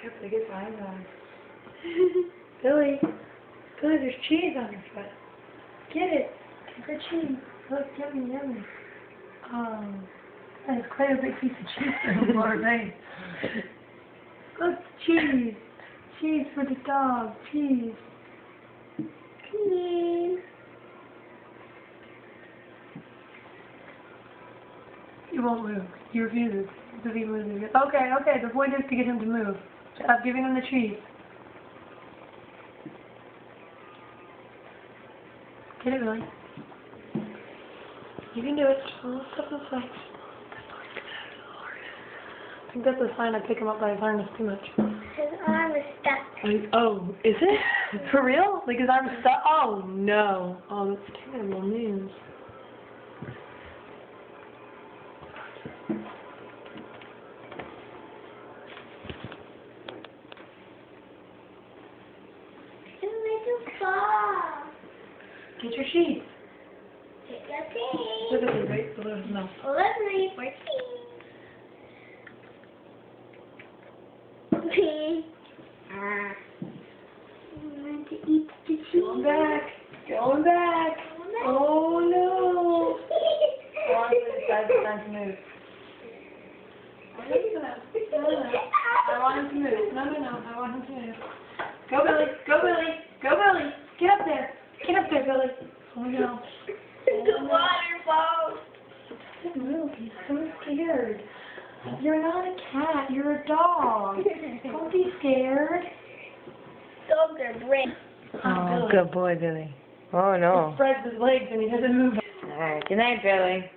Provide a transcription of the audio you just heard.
Careful, get eyes on. Billy. Billy, there's cheese on your foot. Get it. Get the cheese. Look, yummy, yummy. Oh, that is quite a big piece of cheese for the Lord, right? Look, cheese. Cheese for the dog. Cheese. Cheese. He won't move. He refuses. Does he move? Okay, okay. The point is to get him to move. Stop giving him the cheese. Get it, Billy. You can do it. Oh, step this way. I think that's a sign I pick him up by his harness too much. His arm is stuck. Oh, is it? For real? Like his arm's stuck? Oh, no. Oh, that's terrible news. It's a little claw. Get your sheets. Take your teeth. Look at this, right? Look at his mouth. Let's read for teeth. I want to eat the cheese. Going back. Going back. Oh, no. Oh, it's time to move. I want him to move. No, no, no. I want him to move. Go, Billy. Go, Billy. Go, Billy. Get up there. Get up there, Billy. Oh, no. The waterfall. Don't move. He's so scared. You're not a cat. You're a dog. Don't be scared. Dogs are brave. Oh, good boy, Billy. Oh, no. He spreads his legs and he doesn't move. All right. Good night, Billy.